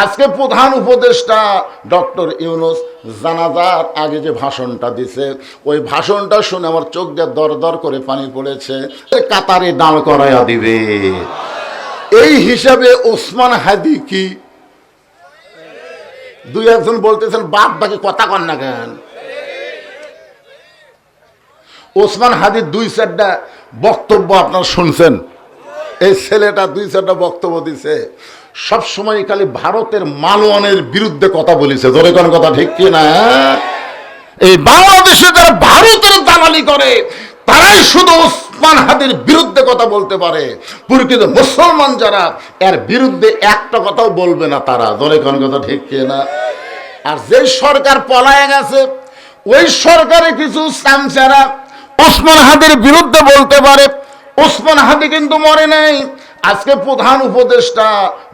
আজকে প্রধান উপদেষ্টা ডক্টর ইউনূস জানাজার আগে যে ভাষণটা দিছে, ওই ভাষণটা শুনে আমার চোখ দিয়ে দর দর করে পানি পড়েছে। কাতারে দাঁড় করাইয়া দিবে এই হিসাবে ওসমান হাদি কি দুই একজন বলতেছেন, বাদ বাকি কথা কন না কেন? ওসমান হাদির দুই চারটা বক্তব্য আপনারা শুনছেন। এই ছেলেটা দুই চারটা বক্তব্য দিছে, সব সময় খালি ভারতের মালওয়ানের বিরুদ্ধে কথা বলেছে। ধরে কোন কথা ঠিক কি না? এই বাংলাদেশে যারা ভারতের দালালি করে তারাই শুধু ওসমান হাদির বিরুদ্ধে কথা বলতে পারে। প্রকৃত মুসলমান যারা এর বিরুদ্ধে একটা কথাও বলবে না তারা। ধরে কোন কথা ঠিক কি না? আর যে সরকার পলায় গেছে ওই সরকারে কিছু চামচারা ওসমান হাদির বিরুদ্ধে বলতে পারে। ওসমান হাদি কিন্তু মরে নাই। আজকে প্রধান উপদেষ্টা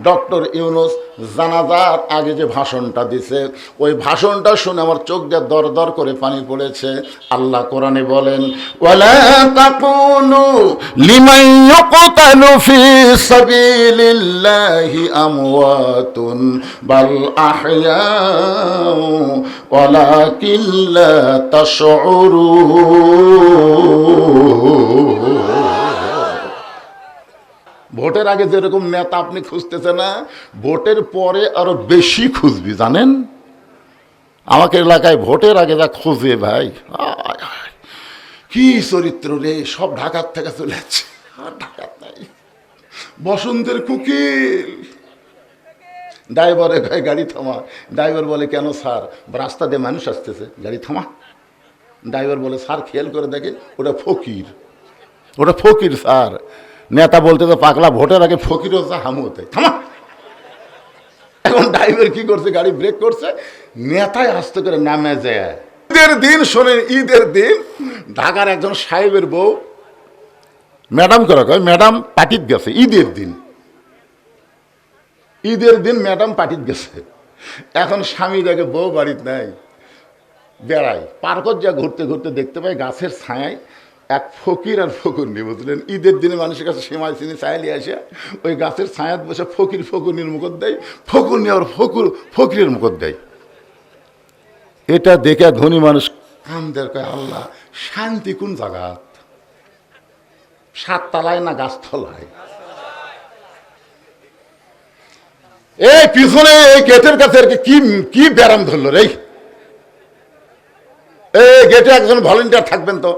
ডক্টর ইউনূস জানাজার আগে যে ভাষণটা দিছে, ওই ভাষণটা শুনে আমার চোখ দিয়ে দর দর করে পানি পড়েছে। আল্লাহ কোরআনে বলেন, ওয়ালা তাকুনু লিমান ইউকতালু ফি সাবিলিল্লাহি আমওয়াতুন বাল আহইয়াউ ওয়ালাকিন লা তাশউরুন। ভোটের আগে যেরকম নেতা আপনি খুঁজতেছে না, ভোটের পরে আরো বেশি খুঁজবি। জানেন, আমাকে এলাকায় ভোটের আগে যা খুঁজে ভাই, কি চরিত্র রে! সব ঢাকার থেকে চলে যাচ্ছে, আর ঢাকার নাই। বসন্তের কুকিল ড্রাইভারে ভাই গাড়ি থামা। ড্রাইভার বলে, কেন স্যার? রাস্তা দিয়ে মানুষ আসতেছে, গাড়ি থামা। ড্রাইভার বলে, স্যার খেয়াল করে দেখে, ওটা ফকির, ওটা ফকির স্যার। নেতা বলতে তো পাগলা, ভোটের আগে ফকির হচ্ছে হামু হতে, থামা। এখন ড্রাইভার কি করছে, গাড়ি ব্রেক করছে, নেতায় আস্তে করে নামে যায়। ঈদের দিন শোনেন, ঈদের দিন ঢাকার একজন সাহেবের বউ ম্যাডাম করে কয়, ম্যাডাম পার্টিত গেছে। ঈদের দিন, ঈদের দিন ম্যাডাম পার্টিত গেছে। এখন স্বামী দেখে বউ বাড়িতে নাই, বেড়ায়। পার্কত যা ঘুরতে ঘুরতে দেখতে পাই গাছের ছায়ায় এক ফকির আর ফকুরনি, বুঝলেন? ঈদের দিনে মানুষের কাছে সেমাই চিনি চাইলে আসে ওই গাছের ছায়াত বসে ফকির ফকুরনির মুখত দেয়, ফকুরনি আর ফকিরের মুখত দেয়। এটা দেখে ধনী মানুষ কামদের কয়, আল্লাহ শান্তি কোন জায়গাত? সাততলায় না গাছতলায়? এই পিছনে এই গেটের কাছে কি কি ব্যারাম ধরলো রে? এই গেটে একজন ভলেন্টিয়ার থাকবেন তো।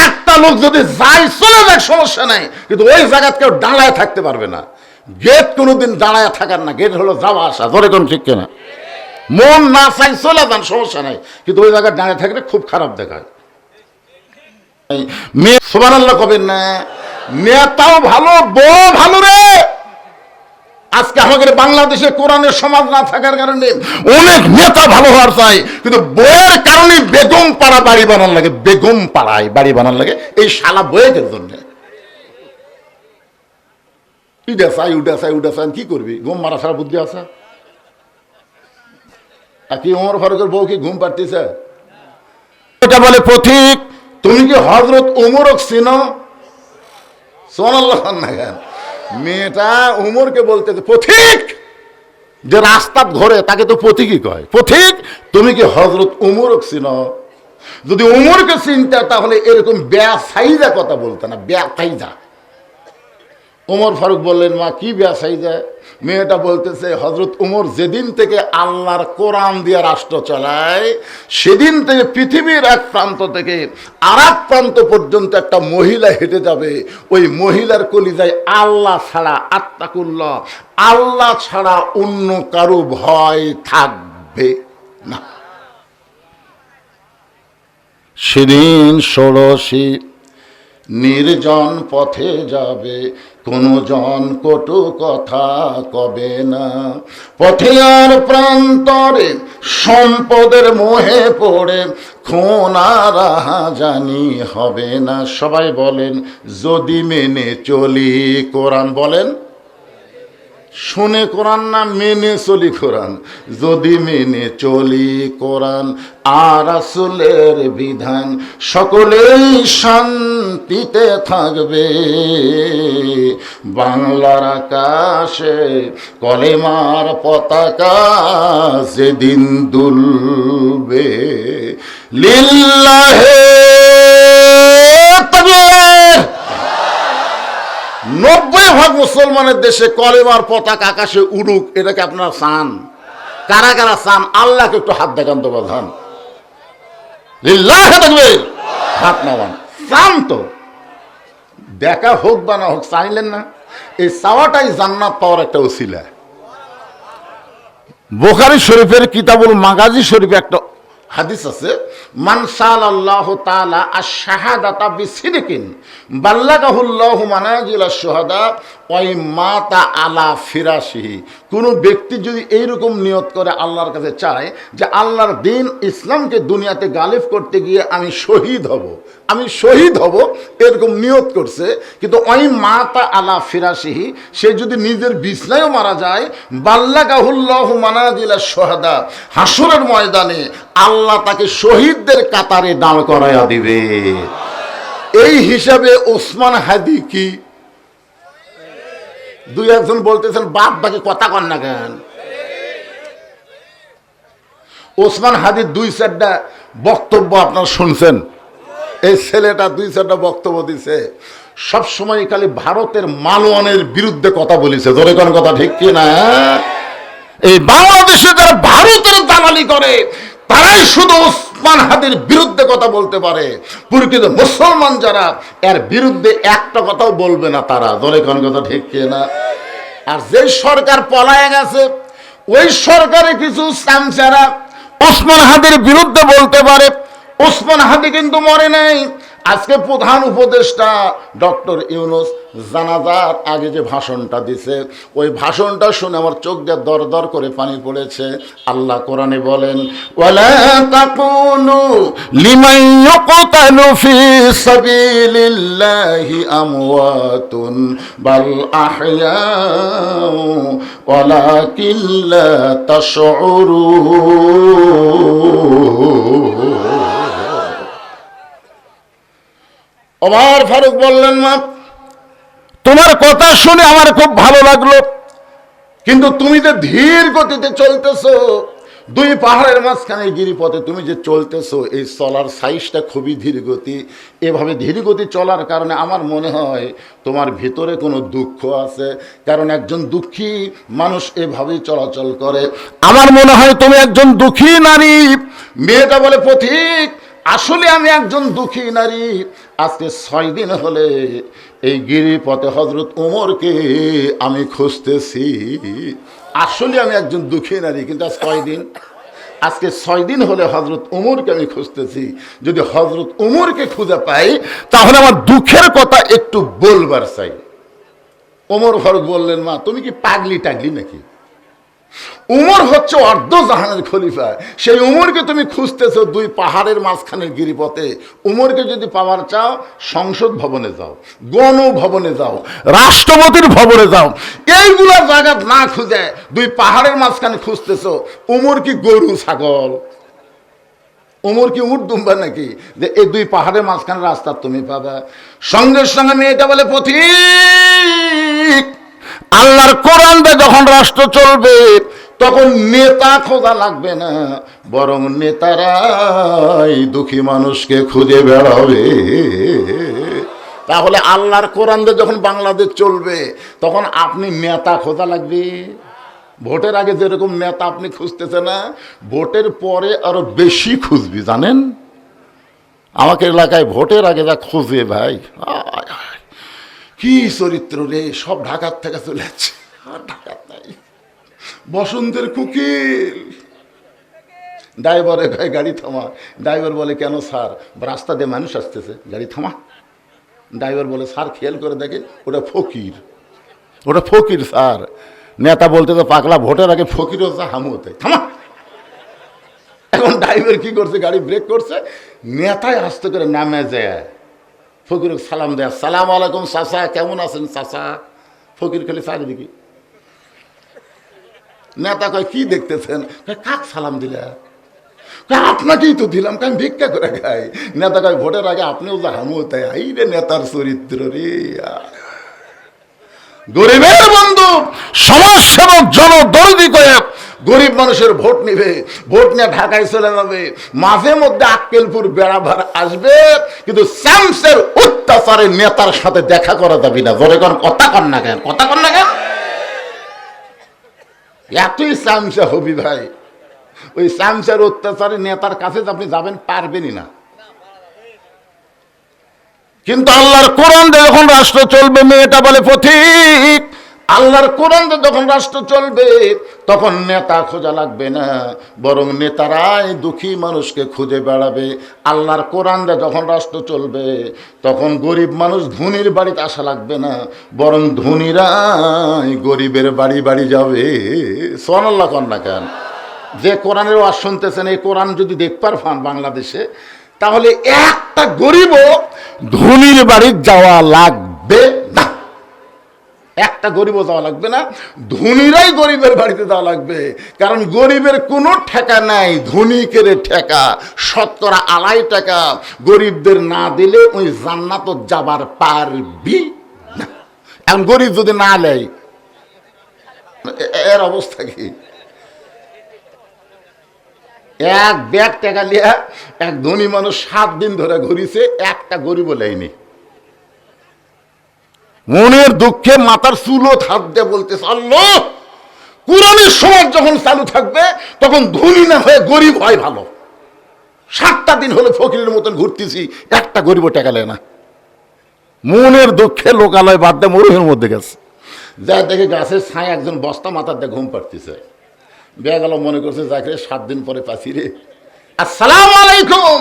একটা লোক যদি যাই চলে যায় সমস্যা নাই, কিন্তু ওই জায়গা কেউ দাঁড়ায় থাকতে পারবে না। গেট কোনোদিন দাঁড়ায় থাকার না, গেট হলো যাওয়া আসা। ধরে কোন ঠিক কিনা? মন না চাই চলে যান, সমস্যা নাই, কিন্তু ওই জায়গায় দাঁড়িয়ে থাকলে খুব খারাপ দেখায়। মেয়ে সুবহানাল্লাহ কবেন না? নেতাও ভালো, বউ ভালো রে। আজকে আমাদের বাংলাদেশে কোরআনের সমাজ না থাকার কারণে অনেক নেতা ভালো হওয়ার চাই, কিন্তু বইয়ের কারণে বেগম পাড়া বাড়ি বানার লাগে, বেগম পাড়ায় বাড়ি বানার লাগে এই শালা বইয়ের জন্য। ইডা চাই উডা চাই উডা চাই, কি করবি? ঘুম মারা ছাড়া বুদ্ধি আছে? কি ওমর ফারুকের বউ কি ঘুম পাড়তেছে? এটা বলে পথিক, তুমি কি হযরত ওমরক চিনো? সুবহানাল্লাহ না কেন? মেয়েটা উমরকে বলতেছে, পথিক যে রাস্তা ঘোরে তাকে তো পথিকই কয়। পথিক, তুমি কি হযরত উমরক চিনো? যদি উমরকে চিনতে তাহলে এরকম বেয়াসাইজা কথা বলতে না, বেয়াসাইজা। ওমর ফারুক বললেন, মা কি বেয়াসাইজা? মেয়েটা বলতেছে, হযরত উমর যেদিন থেকে আল্লাহর কোরআন দিয়ে রাষ্ট্র চালায়, সেদিন থেকে পৃথিবীর এক প্রান্ত থেকে আর এক প্রান্ত পর্যন্ত একটা মহিলা হেঁটে যাবে, ওই মহিলার কলিজায় আল্লাহ ছাড়া, আত্তাকুল্লাহ, আল্লাহ ছাড়া অন্য কারো ভয় থাকবে না। সেদিন ষোড়শী নির্জন পথে যাবে, কোনো জন কটু কথা কবে না। পথে আর প্রান্তরে সম্পদের মোহে পড়ে খুন আর রাহাজানি হবে না। সবাই বলেন, যদি মেনে চলি কোরআন। বলেন, শুনে কোরআন না মেনে চলি কোরআন, যদি মেনে চলি কোরআন আর রাসূলের বিধান, সকলেই শান্তিতে থাকবে। বাংলার আকাশে কলেমার পতাকা যেদিন দুলবে, লিল্লাহে তাকবীর। 90% মুসলমানের দেশে কলেমার পতাকা আকাশে উড়ুক, এটাকে আপনারা চান? কারা কারা চান? আল্লাহকে একটু হাত দেখান তো প্রধান, লিল্লাহে তাকবীর, হাত নামান। চান তো, দেখা হোক বা না হোক, চাইলেন না? এই চাওয়াটাই জান্নাত পাওয়ার একটা ওসিলা। বুখারী শরীফের কিতাবুল মাগাজি শরীফে একটা হাদিস আছে, মান সাল্লাল্লাহু তাআলা আশ-শাহাদাতা বিসিদকিন বাল্লাগাহুল্লাহু মানাজিলাশ শুহাদা ওয়া মাতা আলা ফিরাশিহি। কোন ব্যক্তি যদি এইরকম নিয়ত করে আল্লাহর কাছে চায় যে আল্লাহর দ্বীন ইসলামকে দুনিয়াতে গালিব করতে গিয়ে আমি শহীদ হব, আমি শহীদ হব, এরকম নিয়ত করছে, কিন্তু ওই মাতা আলা ফিরাশিহি, সে যদি নিজের বিছনায়ও মারা যায়, বাল্লাগাহুল্লাহু মানাজিলাশ শুহাদা, হাসরের ময়দানে আল্লাহ তাকে শহীদদের কাতারে দাঁড় করাইয়া দিবে। এই হিসাবে ওসমান হাদি কি? দুই একজন বলতেছেন বাদ বাকি কথা কন না কেন? ওসমান হাদির 2-4টা বক্তব্য আপনারা শুনছেন। এই ছেলেটা 2-4টা বক্তব্য দিছে, সবসময় খালি ভারতের মালওয়ানের বিরুদ্ধে কথা বলেছে। ধরে কোন কথা ঠিক কি না? এই বাংলাদেশে যারা ভারতের দালালি করে তারাই শুধু ওসমান হাদির বিরুদ্ধে কথা বলতে পারে। প্রকৃত মুসলমান যারা এর বিরুদ্ধে একটা কথাও বলবে না তারা। ধরে কোন কথা ঠিক কি না? আর যে সরকার পলায় গেছে, ওই সরকারে কিছু চামচারা ওসমান হাদির বিরুদ্ধে বলতে পারে। ওসমান হাদি কিন্তু মরে নাই। আজকে প্রধান উপদেষ্টা ডক্টর ইউনূস জানাজার আগে যে ভাষণটা দিছে, ওই ভাষণটা শুনে আমার চোখ দিয়ে দর দর করে পানি পড়েছে। আল্লাহ কোরআনে বলেন, ওয়ালা তাকুনু লিমান ইউকতালু ফি সাবিলিল্লাহি আমওয়াতুন বাল আহইয়াউ ওয়ালাকিন লা তাশউরুন। ওমর ফারুক বললেন, মা তোমার কথা শুনে আমার খুব ভালো লাগলো, কিন্তু তুমি যে ধীর গতিতে চলতেছো, 2 পাহাড়ের মাঝখানে গিরিপথে তুমি যে চলতেছো, এই চলার সাইজটা খুবই ধীর গতি। এভাবে ধীর গতি চলার কারণে আমার মনে হয় তোমার ভিতরে কোনো দুঃখ আছে, কারণ একজন দুঃখী মানুষ এভাবেই চলাচল করে। আমার মনে হয় তুমি একজন দুঃখী নারী। মেয়েটা বলে, পথিক আসলে আমি একজন দুঃখী নারী। আজকে 6 দিন হলে এই গিরিপথে হযরত ওমরকে আমি খুঁজতেছি। আসলে আমি একজন দুঃখী নারী, কিন্তু আজ কয়দিন? আজকে 6 দিন হলে হযরত ওমরকে আমি খুঁজতেছি। যদি হযরত ওমরকে খুঁজে পাই তাহলে আমার দুঃখের কথা একটু বলবার চাই। ওমর ফারুক বললেন, মা তুমি কি পাগলি টাগলি নাকি? উমর হচ্ছে অর্ধ জাহানের খলিফা, সেই উমরকে তুমি খুঁজতেছো 2 পাহাড়ের মাঝখানের গিরিপথে। উমরকে যদি পাওয়ার চাও, সংসদ ভবনে যাও, গণভবনে যাও, রাষ্ট্রপতির ভবনে যাও। এইগুলা জায়গা না খুঁজে 2 পাহাড়ের মাঝখানে খুঁজতেছো। উমর কি গরু ছাগল? উমর কি উট দুম্বা নাকি যে এই 2 পাহাড়ের মাঝখানে রাস্তা তুমি পাবা? সঙ্গে সঙ্গে মেয়েটা বলে, পথিক আল্লাহর কোরআনটা যখন রাষ্ট্র চলবে তখন নেতা খোঁজা লাগবে না, বরং নেতারাই দুঃখী মানুষকে খুঁজে বেড়াবে। তাহলে আল্লাহর কোরআনটা যখন বাংলাদেশ চলবে তখন আপনি নেতা খোঁজা লাগবে। ভোটের আগে যেরকম নেতা আপনি খুঁজতেছে না, ভোটের পরে আরো বেশি খুঁজবি। জানেন আমাকে এলাকায় ভোটের আগে যা খুঁজে ভাই, কি চরিত্র রে, সব ঢাকার থেকে চলে যাচ্ছে। আর ঢাকার নাই, বসন্তের কুকিল। ড্রাইভারে গাড়ি থামা। ড্রাইভার বলে, কেন স্যার? রাস্তা দিয়ে মানুষ আসতেছে, গাড়ি থামা। ড্রাইভার বলে, স্যার খেয়াল করে দেখে ওটা ফকির, ওটা ফকির স্যার। নেতা বলতে তো পাগলা, ভোটের আগে ফকির হচ্ছে হামুতে, থামা। এখন ড্রাইভার কি করছে, গাড়ি ব্রেক করছে, নেতায় আস্তে করে নামে যায়, ফকির সালাম দেয়, সালাম আলাইকুম চাচা, কেমন আছেন চাচা? ফকির খালি চারিদিকে নেতা কয় কি দেখতেছেন? কাক সালাম দিলা? আপনাকেই তো দিলাম, আমি ভিক্ষা করে খাই। নেতা কয় ভোটের আগে আপনিও যা হামু তাই। আই রে নেতার চরিত্র রে। গরিবের বন্ধু, সমাজ সেবক, জনদরদি করে গরিব মানুষের ভোট নিবে, ভোট নিয়ে ঢাকায় চলে যাবে, মাঝে মধ্যে আক্কেলপুর বেড়াভার আসবে, কিন্তু শামসের অত্যাচারে নেতার সাথে দেখা করা যাবে না। জোরে কোন কথা কন না কেন? কথা কন না কেন? এতই শামসা হবি ভাই, ওই শামসের অত্যাচারে নেতার কাছে আপনি যাবেন পারবেনই না। কিন্তু আল্লাহর কোরআন যখন রাষ্ট্র চলবে, মেয়েটা বলে পথিক, আল্লাহর কোরআন যখন রাষ্ট্র চলবে তখন নেতা খোঁজা লাগবে না, বরং নেতারাই দুঃখী মানুষকে খুঁজে বেড়াবে। আল্লাহর কোরআন যখন রাষ্ট্র চলবে তখন গরিব মানুষ ধনীর বাড়িতে আসা লাগবে না, বরং ধনীরাই গরিবের বাড়ি বাড়ি যাবে। সুবহানাল্লাহ কন না কেন? যে কোরআনের ওয়াজ শুনতেছেন, এই কোরআন যদি দেখবার পান বাংলাদেশে, তাহলে একটা গরিবও ধনীর বাড়ি যাওয়া লাগবে না। একটা গরিবও যাওয়া লাগবে না, ধনীরাই গরিবের বাড়িতে যাওয়া লাগবে। কারণ গরিবের কোনো ঠেকা নাই, ধনীকের ঠেকা। 70 টাকা গরিবদের না দিলে ওই জান্নাত যাবার পারবি না। এখন গরিব যদি না নেয়, এর অবস্থা কি? এক ব্যাগ টাকা লিয়া এক ধনী মানুষ 7 দিন ধরে ঘুরিছে, একটা গরিব লাইনি। মনের দুঃখে মাথার চুলো হাত দিয়ে বলতেছে, আল্লাহ, কোরআনের সমাজ যখন চালু থাকবে তখন ধনী না হয়ে গরিব হয় ভালো। 7টা দিন হলো ফকিরের মতন ঘুরতেছি, একটা গরিব টাকা নেয় না। মনের দুঃখে লোকালয় বাদ দিয়ে মরুভূমির মধ্যে গেছে, যা দেখে গাছের ছায় একজন বস্তা মাথার দিয়ে ঘুম পাড়তেছে। বেগেল মনে করছে যাকে 7 দিন পরে পাচ্ছি রে, আসসালামু আলাইকুম।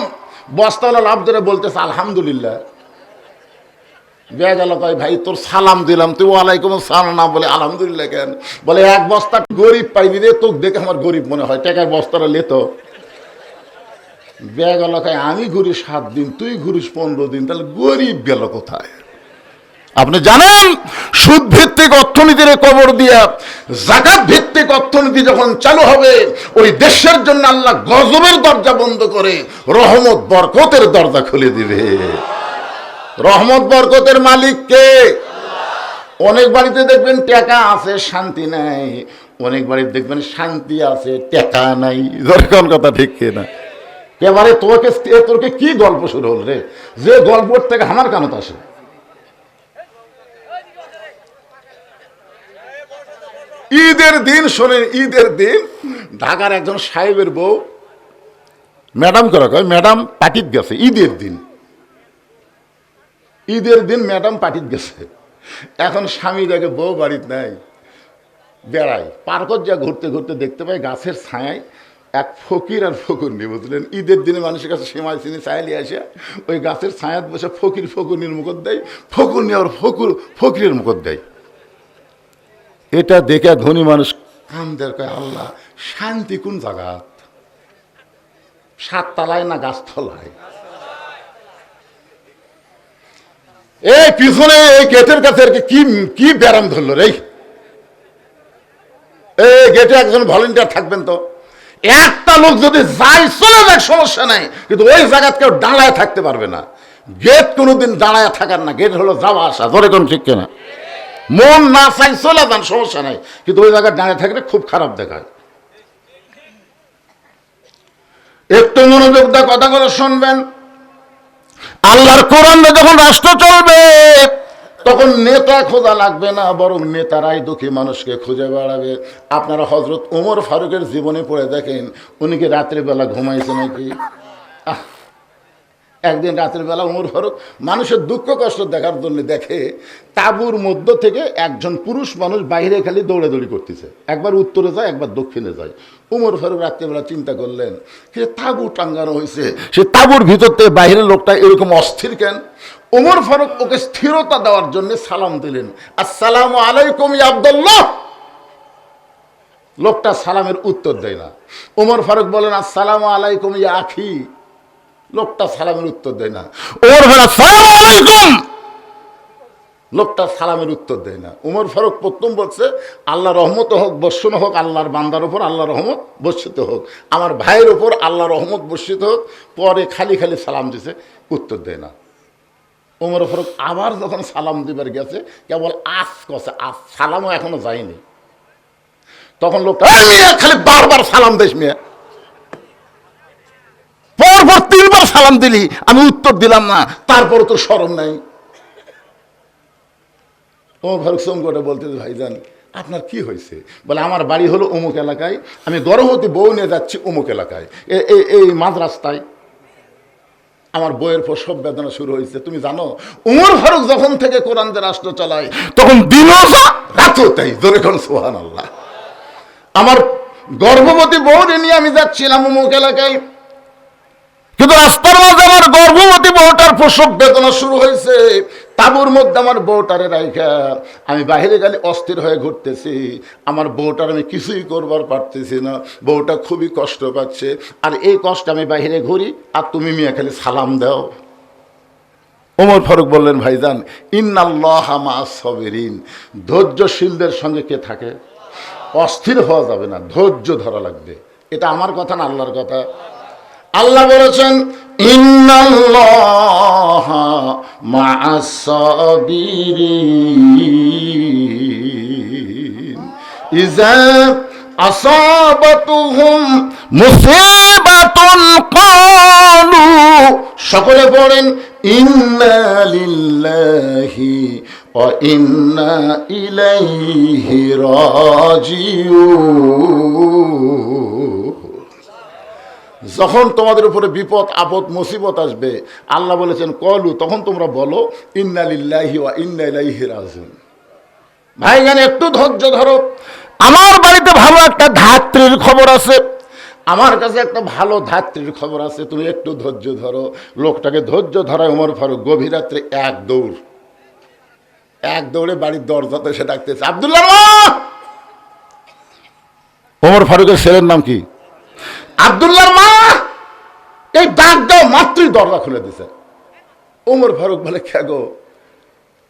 বস্তাওয়ালা লাভ ধরে বলতেছে আলহামদুলিল্লাহ। বেগেল কয়, ভাই তোর সালাম দিলাম, তুই ওয়ালাইকুম সালাম না বলে আলহামদুলিল্লাহ কেন? বলে এক বস্তা গরিব পাইবি রে, তোকে দেখে আমার গরিব মনে হয়, টাকার বস্তাটা লেত। বেগেল কয়, আমি ঘুরি 7 দিন, তুই ঘুরিস 15 দিন, তাহলে গরিব গেল কোথায়? আপনি জানেন, সুদ ভিত্তিক অর্থনীতির কবর দিয়া যাকাত ভিত্তিক অর্থনীতি যখন চালু হবে, ওই দেশের জন্য আল্লাহ গজবের দরজা বন্ধ করে রহমত বরকতের দরজা খুলে দিবে। রহমত বরকতের মালিক কে? অনেক বাড়িতে দেখবেন টাকা আছে শান্তি নাই, অনেক বাড়িতে দেখবেন শান্তি আছে টাকা নাই। কোন কথা ঠিক কিনা? এবারে তোকে কি গল্প শুরু হল রে, যে গল্পের থেকে আমার কানত আসে। ঈদের দিন শোনেন, ঈদের দিন ঢাকার একজন সাহেবের বউ ম্যাডাম করা কয়, ম্যাডাম পার্টিত গেছে ঈদের দিন। ঈদের দিন ম্যাডাম পার্টিত গেছে। এখন স্বামী দেখে বউ বাড়িতে নাই, বেড়ায়, পার্কত যা ঘুরতে ঘুরতে দেখতে পায় গাছের ছায়ায় এক ফকির আর ফকুরনি, বুঝলেন? ঈদের দিনে মানুষের কাছে সেমাই চিনি চাইলে আসে ওই গাছের ছায়াত বসে ফকির ফকুরনির মুখত দেয়, ফকুরনি আর ফকিরের মুখত দেয়। এটা দেখে ধনী মানুষ কান্দের, কয় আল্লাহ, শান্তি কোন জায়গা? 7 তলায় না গাছতলায়? এই পিছনে এই গেটের কাছে কি কি ব্যারাম ধরলো রে? এই গেটে একজন ভলেন্টিয়ার থাকবেন তো, একটা লোক যদি যাই চলে যায় সমস্যা নাই, কিন্তু ওই জায়গা কেউ দাঁড়ায় থাকতে পারবে না। গেট কোনোদিন দাঁড়ায় থাকার না, গেট হলো যাওয়া আসা। ধরে কোন ঠিক কিনা? মন না চাই চলে যান, সমস্যা নাই, কিন্তু ওই জায়গায় দাঁড়িয়ে থাকলে খুব খারাপ দেখায়। একটু মনোযোগ দিয়ে কথাগুলো শুনবেন। আল্লাহর কোরআন যখন রাষ্ট্র চলবে তখন নেতা খোঁজা লাগবে না, বরং নেতারাই দুঃখী মানুষকে খুঁজে বেড়াবে। আপনারা হযরত ওমর ফারুকের জীবনে পড়ে দেখেন, উনি কি রাত্রিবেলা ঘুমাইছে নাকি? একদিন রাতের বেলা ওমর ফারুক মানুষের দুঃখ কষ্ট দেখার জন্য দেখে তাঁবুর মধ্য থেকে একজন পুরুষ মানুষ বাইরে খালি দৌড়াদৌড়ি করতেছে, একবার উত্তরে যায় একবার দক্ষিণে যায়। ওমর ফারুক রাত্রিবেলা চিন্তা করলেন, সে তাঁবু টাঙ্গানো হয়েছে, সে তাঁবুর ভিতর থেকে বাইরের লোকটা এরকম অস্থির কেন? ওমর ফারুক ওকে স্থিরতা দেওয়ার জন্য সালাম দিলেন, আসসালামু আলাইকুম ইয়া আব্দুল্লাহ। লোকটা সালামের উত্তর দেয় না। ওমর ফারুক বলেন, আসসালামু আলাইকুম ইয়া আখি। লোকটা সালামের উত্তর দেয় না। ওমর ফারুক, আসসালামু আলাইকুম। লোকটা সালামের উত্তর দেয় না। উমর ফারুক প্রথম বলছে, আল্লাহ রহমত হোক, বর্ষণ হোক আল্লাহর বান্দার ওপর, আল্লাহ রহমত বর্ষিত হোক, আমার ভাইয়ের ওপর আল্লাহ রহমত বর্ষিত হোক। পরে খালি খালি সালাম দিছে, উত্তর দেয় না। উমর ফারুক আবার যখন সালাম দিবার গেছে, কেবল আস কছে, আস, সালামও এখনো যায়নি। তখন লোকটা, মিয়া খালি বারবার সালাম দিস মিয়া, পরপর 3 বার সালাম দিলি, আমি উত্তর দিলাম না, তারপরে তো শরম নাই। ওমর ফারুক সোমগোটা বলতে, ভাইজান আপনার কি হয়েছে? বলে, আমার বাড়ি হলো অমুক এলাকায়, আমি গর্ভবতী বউ নিয়ে যাচ্ছি অমুক এলাকায়, এই মাঝ রাস্তায় আমার বইয়ের প্রসব বেদনা শুরু হয়েছে। তুমি জানো উমর ফারুক যখন থেকে কোরআন দিয়ে রাষ্ট্র চালায়, তখন দিনও যা রাতও তাই। জোরে কোন সুবহানাল্লাহ। আমার গর্ভবতী বউ নিয়ে আমি যাচ্ছিলাম অমুক এলাকায়, কিন্তু রাস্তার মাঝে আমার গর্ভবতী বউটার প্রসব বেদনা শুরু হয়েছে। তাঁবুর মধ্যে আমার বউটারে রাইখা আমি বাইরে গেলে অস্থির হয়ে ঘুরতেছি। আমার বউটার আমি কিছুই করবার পারতেছি না, বউটা খুবই কষ্ট পাচ্ছে। আর এই কষ্ট আমি বাইরে ঘুরি, আর তুমি মিয়া খালি সালাম দাও। ওমর ফারুক বললেন, ভাইজান ইন্নাল্লাহা মা'আস সাবিরিন, ধৈর্যশীলদের সঙ্গে কে থাকে? অস্থির হওয়া যাবে না, ধৈর্য ধরা লাগবে। এটা আমার কথা না, আল্লাহর কথা। আল্লাহ বলেছেন, ইন্নাল্লাহা মা'আস সাবিরিন ইযা আসাবাতুহুম মুসিবাতুন ক্বালু, সকলে বলেন ইন্না লিল্লাহি ওয়া ইন্না ইলাইহি রাজিউন। যখন তোমাদের উপরে বিপদ আপদ মুসিবত আসবে, আল্লাহ বলেছেন কলু, তখন তোমরা বলো ইন্না লিল্লাহি ওয়া ইন্না ইলাইহি রাজিউন। ভাইজান একটু ধৈর্য ধরো। আমার বাড়িতে ভালো একটা ধাত্রীর খবর আছে, আমার কাছে একটা ভালো ধাত্রীর খবর আছে, তুমি একটু ধৈর্য ধরো। লোকটাকে ধৈর্য ধরায় ওমর ফারুক গভীর রাত্রে এক দৌড়ে বাড়ির দরজাতে সে ডাকতেছে, আব্দুল্লাহর মা। ওমর ফারুকের ছেলের নাম কি? আব্দুল্লাহর মা। এই ডাক দাও মাত্রই দরজা খুলে দিছে। ওমর ফারুক বলে, খেগো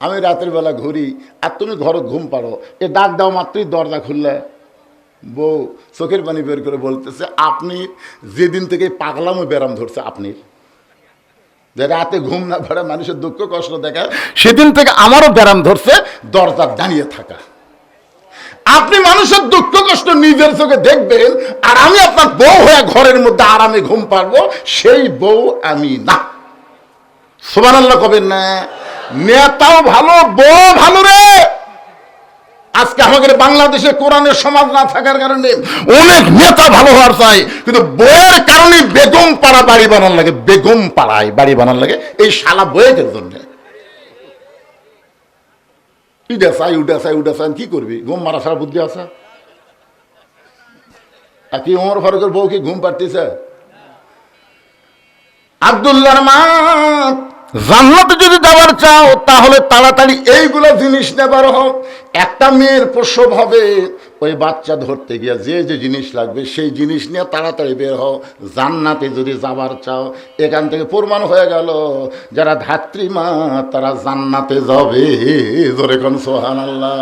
আমি রাতের বেলা ঘুরি আর তুমি ঘরে ঘুম পাড়ো, এ ডাক দাও মাত্রই দরজা খুললে। বউ চোখের পানি বের করে বলতেছে, আপনি যেদিন থেকে পাগলামো ব্যারাম ধরছে, আপনি যে রাতে ঘুম না পাড়ে মানুষের দুঃখ কষ্ট দেখা, সেদিন থেকে আমারও ব্যারাম ধরছে দরজা দাঁড়িয়ে থাকা। আপনি মানুষের দুঃখ কষ্ট নিজের চোখে দেখবেন, আর আমি আপনার বউ হয়ে ঘরের মধ্যে আরামে ঘুম পারবো, সেই বউ আমি না। সুবহানাল্লাহ কবেন না? নেতাও ভালো, বউ ভালো রে। আজকে আমাদের বাংলাদেশে কোরআনের সমাজ না থাকার কারণে অনেক নেতা ভালো হওয়ার চাই, কিন্তু বউয়ের কারণে বেগম পাড়া বাড়ি বানান লাগে, বেগম পাড়ায় বাড়ি বানান লাগে এই শালা বউয়ের জন্য। উঠে কি করবি? ঘুম মারা সারা বুদ্ধি আছে? আর কি ওমর ফারুকের বউ কি ঘুম পাড়তেছে? আব্দুল্লাহর মা, জান্নাতে যদি যাওয়ার চাও তাহলে তাড়াতাড়ি এইগুলো জিনিস নেবার হোক। একটা মেয়ের প্রসব হবে, ওই বাচ্চা ধরতে গিয়ে যে যে জিনিস লাগবে সেই জিনিস নিয়ে তাড়াতাড়ি বের হও। জান্নাতে যদি যাবার চাও, এখান থেকে প্রমাণ হয়ে গেল যারা ধাত্রী মা তারা জান্নাতে যাবে। জোরে কোন সুবহানাল্লাহ।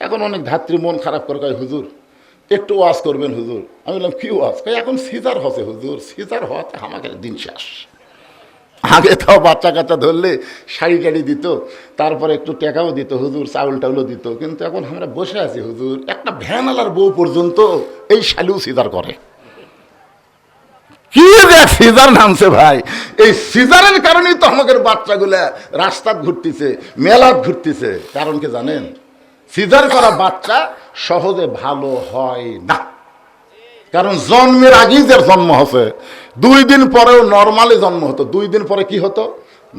এখন অনেক ধাত্রী মন খারাপ করে কয়, হুজুর একটু ওয়াজ করবেন হুজুর। আমি বললাম কি ওয়াজ? কয় এখন সিজার হচ্ছে হুজুর, সিজার হওয়াতে আমাকে দিন শেষ। আগে তাও বাচ্চা কাচ্চা ধরলে শাড়ি টাড়ি দিত, তারপরে একটু টাকাও দিত হুজুর, চাউল টাউলও দিত। কিন্তু এখন আমরা বসে আছি হুজুর, একটা ভ্যানালার বউ পর্যন্ত এই শালিও সিজার করে। কি যে সিজার নামছে ভাই, এই সিজারের কারণেই তো আমাদের বাচ্চাগুলা রাস্তাত ঘুরতেছে, মেলাত ঘুরতেছে। কারণ কি জানেন? সিজার করা বাচ্চা সহজে ভালো হয় না, কারণ জন্মের আগেই যার জন্ম হচ্ছে, 2 দিন পরেও নর্মালি জন্ম হতো। 2 দিন পরে কি হতো?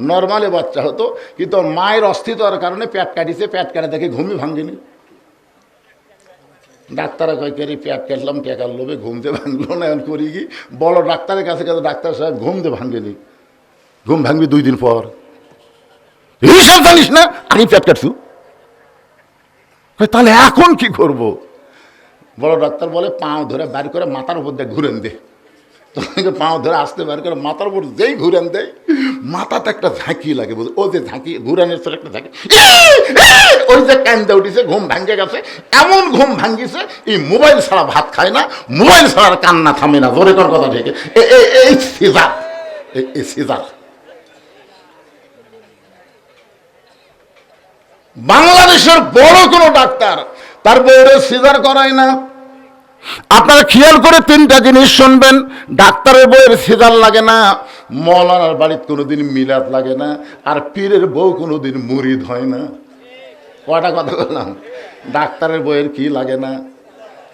নর্মালি বাচ্চা হতো। কিন্তু মায়ের অস্তিত্বের কারণে পেট কাটিছে, পেট কাটে দেখে ঘুমই ভাঙেনি। ডাক্তাররা কয় কে পেট কাটলাম টেকার লোভে ঘুমতে ভাঙলো না, এখন করি কি? বড় ডাক্তারের কাছে গেছে, ডাক্তার সাহেব ঘুমতে ভাঙেনি। ঘুম ভাঙবি 2 দিন পর। হিসাব জানিস না? আমি পেট কাটছু, তাহলে এখন কি করব? বড় ডাক্তার বলে পাও ধরে বাড়ি করে মাথার উপর দিয়ে ঘুরেন দে। তোমাকে পাও ধরে আসতে পারে, কারণ মাথার উপর যেই ঘুরান দেয় মাথাতে একটা ঝাঁকি লাগে, বুঝলি? ও যে ঝাঁকি ঘুরানের পর একটা ঝাঁকি, ওই যে কান্দা উঠেছে, ঘুম ভাঙ্গে গেছে, এমন ঘুম ভাঙ্গিছে এই মোবাইল ছাড়া ভাত খায় না, মোবাইল ছাড়া কান্না থামে না। জোরে কর কথা ঠিক। এই সিজার, এই সিজার বাংলাদেশের বড় কোনো ডাক্তার তার বউরে সিজার করায় না। আপনারা খেয়াল করে তিনটা জিনিস শুনবেন, ডাক্তারের বউয়ের সিজার লাগে না, মৌলানার বাড়িতে কোনোদিন মিলাদ লাগে না, আর পীরের বউ কোনোদিন মুরিদ হয় না। কয়টা কথা বললাম? ডাক্তারের বউয়ের কি লাগে না?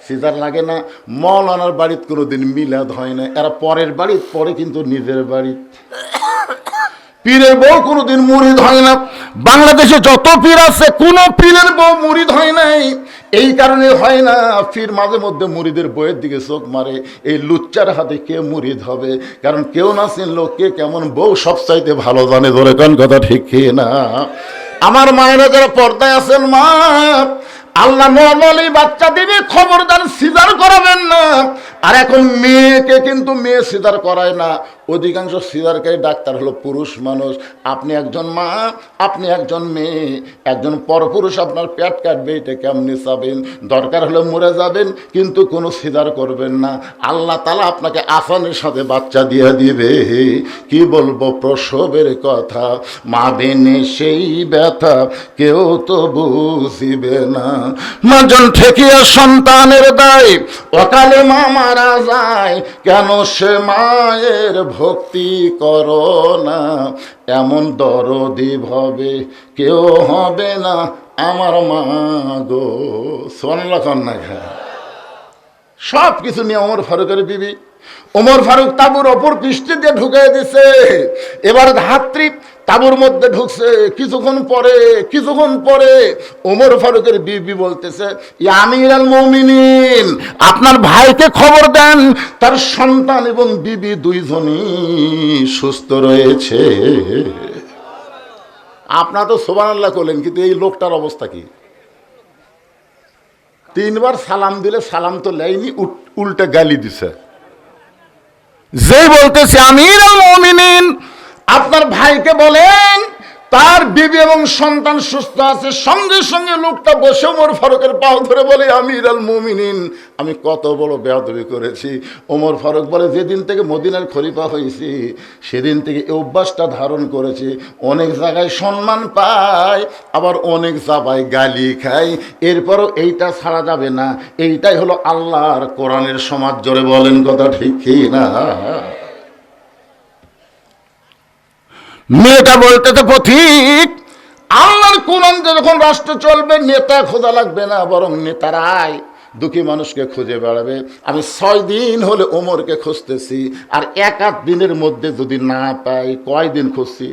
সিজার লাগে না। মৌলানার বাড়িতে কোনোদিন মিলাদ হয় না, এরা পরের বাড়িতে পরে কিন্তু নিজের বাড়ি। পীরের বউ কোনোদিন মুরিদ হয় না। বাংলাদেশে যত পীর আছে কোন পীরের বউ মুরিদ হয় নাই। এই কারণে হয় না, পীর মাঝে মধ্যে মুরিদের বউয়ের দিকে চোখ মারে, এই লুচ্চার হাতে কে মুরিদ হবে? কারণ কেউ না চিনলো কে কেমন বউ সব চাইতে ভালো জানে। ধরে কোন কথা ঠিক না? আমার মায়েরা যারা পর্দায় আছেন, মা আল্লাহ নরমালি বাচ্চা দিবে, খবরদার সিজার করাবেন না। আর এখন মেয়েকে কিন্তু মেয়ে সিজার করায় না, অধিকাংশ সিজারকারী ডাক্তার হলো পুরুষ মানুষ। আপনি একজন মা, আপনি একজন মেয়ে, একজন পরপুরুষ আপনার পেট কাটবে, এটা কেমনি চাবেন? দরকার হলে মরে যাবেন, কিন্তু কোনো সিজার করবেন না। আল্লাহ তাআলা আপনাকে আসানের সাথে বাচ্চা দিয়ে দিবে। কি বলবো প্রসবের কথা, মা বেনে সেই ব্যথা কেউ তো বুঝিবে না। মাজন ঠেকিয়া সন্তানের দায়, অকালে মা মারা যায়, কেন সে মায়ের ভক্তি করো না? এমন দরদি ভাবে কেউ হবে না আমার মা গো। সুবহানাল্লাহ কন্যা। সব কিছু নিয়ে ওমর ফারুকের বিবি, ওমর ফারুক তাঁবুর অপর পৃষ্ঠে দিয়ে ঢুকিয়ে দিছে। এবার ধাত্রী তাঁবুর মধ্যে ঢুকছে। কিছুক্ষণ পরে ওমর ফারুকের বিবি বলতেছে, ইয়া আমিরুল মুমিনিন, আপনার ভাইকে খবর দেন, তার সন্তান এবং বিবি দুইজনই সুস্থ রয়েছে। আপনারা তো সুবহানাল্লাহ করলেন, কিন্তু এই লোকটার অবস্থা কি? 3 বার সালাম দিলে সালাম তো লেয়নি, উল্টে গালি দিছে। যেই বলতেছে আমিরুল মুমিনিন, আপনার ভাইকে বলেন তার বিবি এবং সন্তান সুস্থ আছে, সঙ্গে সঙ্গে লোকটা বসে ওমর ফারুকের পাও ধরে বলে, আমিরুল মুমিনিন, আমি কত বড় বেয়াদবি করেছি। ওমর ফারুক বলে, যেদিন থেকে মদিনার খলিফা হয়েছি সেদিন থেকে এই অভ্যাসটা ধারণ করেছি। অনেক জায়গায় সম্মান পাই, আবার অনেক জায়গায় গালি খাই, এরপরও এইটা ছাড়া যাবে না। এইটাই হলো আল্লাহর কোরআনের সমাজ। জোরে বলেন কথা ঠিক কি না? মেয়েটা বলতে তো পথিক, আল্লাহর কোরআন যখন রাষ্ট্র চলবে, নেতা খোঁজা লাগবে না, বরং নেতারাই দুঃখী মানুষকে খুঁজে বেড়াবে। আমি 6 দিন হলে ওমরকে খুঁজতেছি, আর 1 দিনের মধ্যে যদি না পাই, কয়দিন খুঁজছি,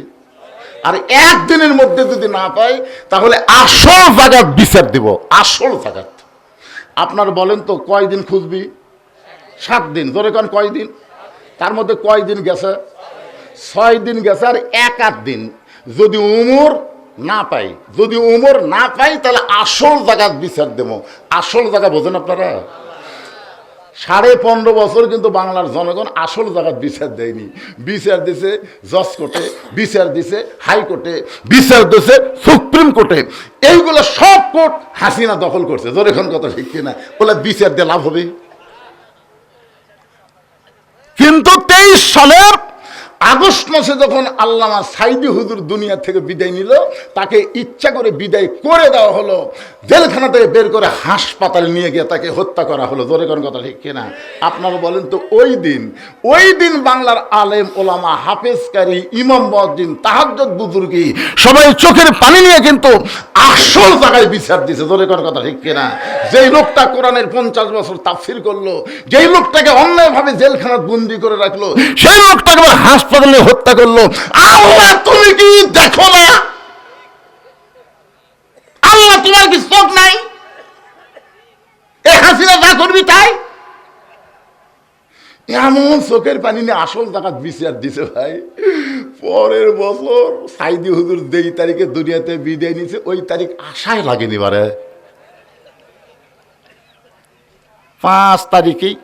আর 1 দিনের মধ্যে যদি না পাই, তাহলে আসল জায়গার বিচার দিব। আসল জায়গা আপনার বলেন তো, কয়দিন খুঁজবি? 7 দিন। ধরে কোন কয়দিন? তার মধ্যে কয়দিন গেছে? 6 দিন গেছে, আর 1 দিন। যদি উমর না পাই, তাহলে আসল জায়গা বিচার দেব। আসল জায়গা বোঝেন আপনারা? 15.5 বছর কিন্তু বাংলার জনগণ আসল জায়গা বিচার দেয়নি। বিচার দিছে জজ কোর্টে, বিচার দিছে হাইকোর্টে, বিচার দিছে সুপ্রিম কোর্টে। এইগুলো সব কোর্ট হাসিনা দখল করছে। যখন কথা ঠিক কিনা? বলে বিচার দিয়ে লাভ হবে। কিন্তু 23 সালের আগস্ট মাসে যখন আল্লামা সাইদি হুজুর দুনিয়া থেকে বিদায় নিল, তাকে ইচ্ছা করে বিদায় করে দেওয়া হলো। জেলখানা থেকে বের করে হাসপাতালে নিয়ে গিয়ে তাকে হত্যা করা হলো। জোরে কোন কথা ঠিক কিনা? আপনারা বলেন তো, ওই দিন বাংলার আলেম ওলামা, হাফেজকারী, ইমাম মুয়াজ্জিন, তাহাজ্জুদ বুজুর্গি সবাই চোখের পানি নিয়ে কিন্তু আসল জায়গায় বিচার দিছে। জোরে কোন কথা ঠিক কিনা? যেই লোকটা কোরআনের 50 বছর তাফসীর করলো, যেই লোকটাকে অন্যায়ভাবে জেলখানা বন্দি করে রাখলো, সেই লোকটাকে হাসপাতালে হত্যা করলো। আল্লাহ তুমি কি দেখো না? আল্লাহ তোমার কি চোখ নাই? এই হাসিনা যা করবি তাই। এমন চোখের পানি নিয়ে আসল জায়গা বিচার দিছে ভাই। পরের বছর সাইদি হুজুর যেই তারিখে দুনিয়াতে বিদায় নিছে, ওই তারিখ আশায় লাগেনি। বারে 5 তারিখেই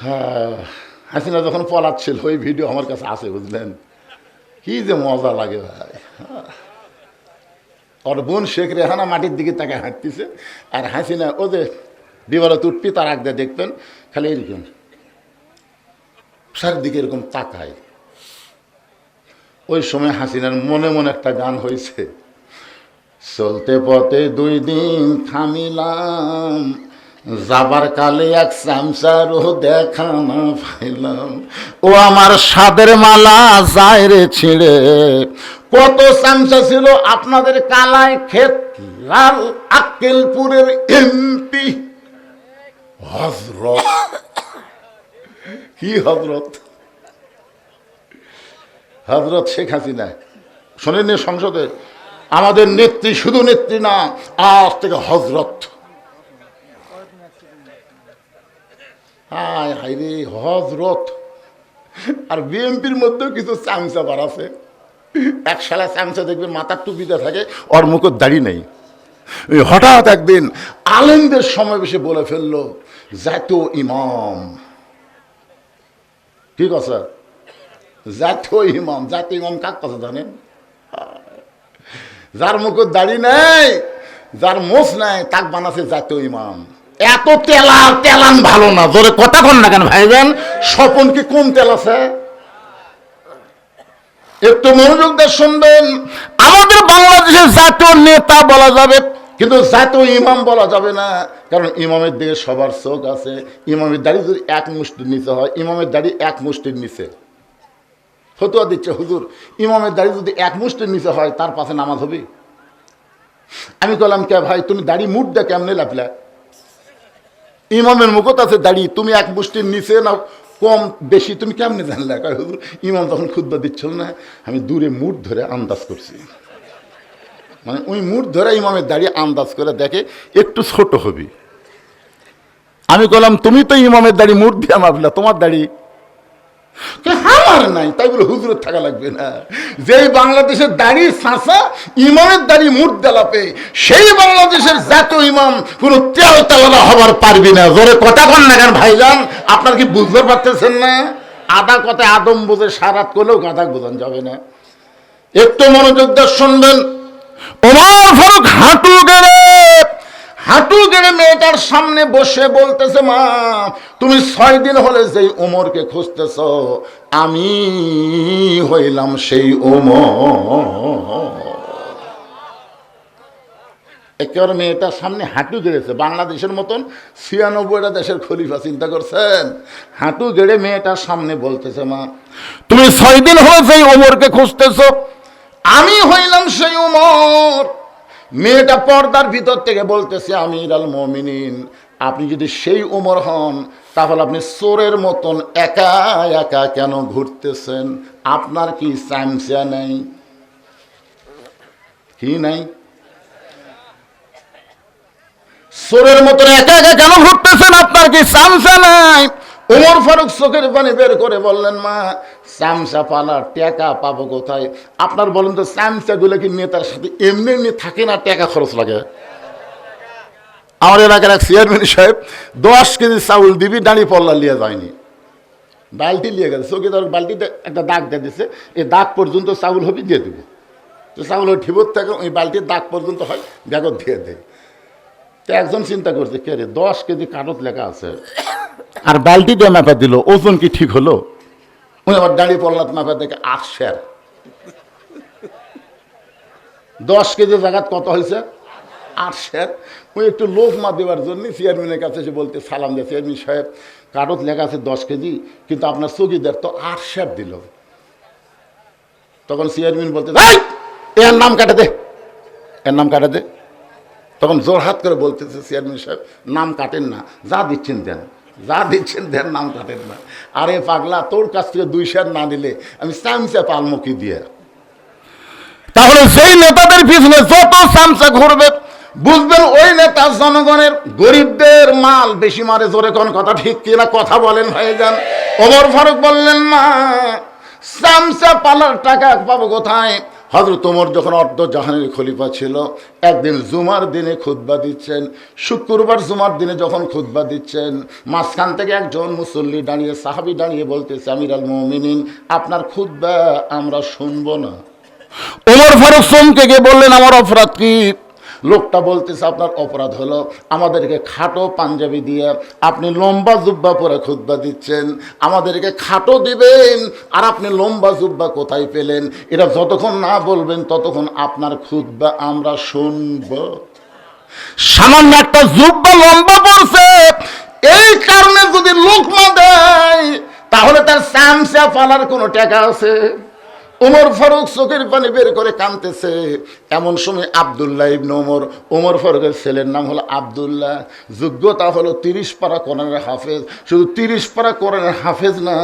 হ্যাঁ, হাসিনা যখন পলাচ্ছিল ওই ভিডিও আমার কাছে আছে, বুঝলেন? কি যে মজা লাগে ভাই। ওর বোন শেখ রেহানা মাটির দিকে তাকে হাঁটতেছে, আর হাসিনা ও যে বিবারত উঠবি তার আগ দিয়ে দেখবেন খালি এরকম চারদিকে এরকম তাকায়। ওই সময় হাসিনার মনে মনে একটা গান হয়েছে, চলতে পথে 2 দিন থামিলাম, যাবার কালে এক চামচারও দেখা না পাইলাম, ও আমার সাদের মালা যায় রে ছিঁড়ে। কত চামচা ছিল আপনাদের কালায় ক্ষেত লাল আক্কেলপুরের এমপি হযরত। কি হযরত? হযরত শেখ হাসিনা। শোনেননি সংসদে আমাদের নেত্রী, শুধু নেত্রী না, আজ থেকে হযরত। হায় হায় রে, হযরত। আর বিএনপির মধ্যেও কিছু চামচা বার আছে। এক শালা চামচা দেখবেন মাথার টুপিতে থাকে, ওর মুখের দাড়ি নেই। হঠাৎ একদিন আলেমদের সমাবেশে বলে ফেললো জাতীয় ইমাম। ঠিক আছে, জাতীয় ইমাম। জাতীয় ইমাম কার কথা জানেন? যার মুখের দাড়ি নেই, যার মোষ নাই, তাক বানাচ্ছে জাতীয় ইমাম। এত তেলান ভালো না। জোরে কথা কন না কেন ভাইজান? স্বপন কি কম তেল আছে? একটু মনোযোগ দিয়ে শুনবেন। আমাদের বাংলাদেশের জাতীয় নেতা বলা যাবে, কিন্তু জাতীয় ইমাম বলা যাবে না, কারণ ইমামের দিকে সবার চোখ আছে। ইমামের দাড়ি যদি 1 মুষ্টির নিচে হয়, ইমামের দাড়ি 1 মুষ্টির নিচে ফতোয়া দিচ্ছে হুজুর, ইমামের দাড়ি যদি 1 মুষ্টির নিচে হয় তার পাশে নামাজ হবে। আমি বললাম কে ভাই, তুমি দাড়ি মুঠ দে কেমনে লাফলা? ইমামের মুখত আছে দাড়ি, তুমি 1 মুষ্টির নিচে না কম বেশি তুমি কেমনে জানলে? হুজুর ইমাম তখন খুতবা দিচ্ছিল না, আমি দূরে মুঠ ধরে আন্দাজ করছি। মানে ওই মুঠ ধরে ইমামের দাড়ি আন্দাজ করে দেখে একটু ছোট হবে। আমি বললাম তুমি তো ইমামের দাড়ি মুঠ দিয়ে মাপলা, তোমার দাড়ি আমার নাই, তাই বলে হুজুরের থাকা লাগবে না। যেই বাংলাদেশের দাড়ি ছাঁচা ইমামের দাড়ি মুঠ দেলাপে, সেই বাংলাদেশের জাতীয় ইমাম কোন তেল তেলারা হবার পারবি না। জোরে কথা কন না কেন ভাইজান? আপনার কি বুঝতে পারতেছেন না? আদা কথায় আদম বোঝে, সারাত করলেও গাধা বোঝান যাবে না। একটু মনোযোগ দিয়ে শুনবেন। ওমর ফারুক হাঁটু গেড়ে মেয়েটার সামনে বসে বলতেছে, মা তুমি 6 দিন হলে যেই ওমরকে খুঁজতেছ, আমি হইলাম সেই ওমর। একেবারে মেয়েটার সামনে হাঁটু গেড়েছে। বাংলাদেশের মতন 96টা দেশের খলিফা, চিন্তা করছেন? হাঁটু গেড়ে মেয়েটার সামনে বলতেছে, মা তুমি 6 দিন হলে যেই ওমরকে খুঁজতেছ, আমি হইলাম সেই ওমর। মেয়েটা পর্দার ভিতর থেকে বলতেছে, আমিরুল মুমিনিন, আপনি যদি সেই ওমর হন তাহলে আপনি চোরের মতন একা একা কেন ঘুরতেছেন? আপনার কি চামচা নাই? কি নাই? চোরের মতন একা একা কেন ঘুরতেছেন? আপনার কি চামচা নাই? ওমর ফারুক চোখের পানি বের করে বললেন, মা চামচা পালার টাকা পাবো কোথায়? আপনার বলেন তো, চামচা গুলো কি নেতার সাথে এমনি এমনি থাকে না, টাকা খরচ লাগে? আমার এলাকার এক চেয়ারম্যান সাহেব 10 কেজি চাউল দিবি, দাঁড়িয়ে পল্লা লিয়ে যায়নি, বালতি লিয়ে গেছে। চৌকিদার বালতিতে একটা দাগ দিয়ে দিচ্ছে, এই দাগ পর্যন্ত চাউল হবে দিয়ে দেবো। তো চাউলের ঠিবত থাকে, ওই বালতির দাগ পর্যন্ত হয়, ব্যাগত দিয়ে দেয়। তো একজন চিন্তা করছে, কে রে 10 কেজি কাগজ লেখা আছে আর বালতি দিয়ে মাপা দিল, ওজন কি ঠিক হলো? উনি আবার দাঁড়িয়ে পড়লাম, মাপা দেখে 8 সের। 10 কেজি জায়গাত কত হয়েছে? 8 সের। ওই একটু লোভ মা দেওয়ার জন্য চেয়ারম্যানের কাছে এসে বলতে সালাম দেয়, চেয়ারম্যান সাহেব কাগজ লেখা আছে 10 কেজি, কিন্তু আপনার চৌকিদার তো 8 সের দিল। তখন চেয়ারম্যান বলতে, এর নাম কাটে দে, এর নাম কাটে দে। তখন জোরহাত করে বলতেছে চেয়ারম্যান সাহেব, নাম কাটেন না, যা দিচ্ছেন দেন, যা দিচ্ছেন দেন, নাম কাটেন না। আরে পাগলা, তোর কাছ থেকে 2 সের না দিলে আমি চামচা পালমুখী দিয়ে। তাহলে সেই নেতাদের পিছনে যত চামচা ঘুরবে, বুঝবেন ওই নেতা জনগণের গরিবদের মাল বেশি মারে। জোরে কোন কথা ঠিক কিনা? কথা বলেন ভাইজান। ওমর ফারুক বললেন, মা চামচা পালার টাকা পাবো কোথায়? হযরত ওমর যখন অর্ধ জাহানের খলিফা ছিল, একদিন জুমার দিনে খুতবা দিচ্ছেন, শুক্রবার জুমার দিনে যখন খুতবা দিচ্ছেন, মাঝখান থেকে একজন মুসল্লি দাঁড়িয়ে, সাহাবী দাঁড়িয়ে বলতেছে, আমিরুল মুমিনিন, আপনার খুতবা আমরা শুনবো না। ওমর ফারুক চমকে গিয়ে বললেন, আমার অপরাধ কি? লোকটা বলতেছে, আপনার অপরাধ হলো আমাদেরকে খাটো পাঞ্জাবি দিয়ে আপনি লম্বা জুব্বা পরে খুতবা দিচ্ছেন, আমাদেরকে খাটো দিবেন আর আপনি লম্বা জুব্বা কোথায় পেলেন? এটা যতক্ষণ না বলবেন ততক্ষণ আপনার খুতবা আমরা শুনব। সামান্য একটা জুব্বা লম্বা পড়ছে, এই কারণে যদি লোকমা দেয় তাহলে তার চামচা ফালার কোনো টাকা আছে? ওমর ফারুক চোখের পানি বের করে কাঁদতেছে। এমন সময় আব্দুল্লাহ ইবনে ওমর, ওমর ফারুকের ছেলের নাম হলো আব্দুল্লাহ, যোগ্যতা হলো 30 পারা কোরআনের হাফেজ। শুধু 30 পারা কোরআনের হাফেজ না,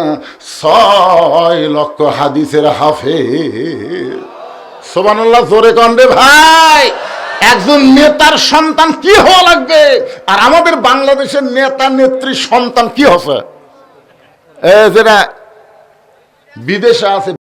6 লক্ষ হাদিসের হাফেজ। সুবহানাল্লাহ, জোরে কন রে ভাই। একজন নেতার সন্তান কি হওয়া লাগবে, আর আমাদের বাংলাদেশের নেতা নেত্রীর সন্তান কি হবে? যেটা বিদেশে আছে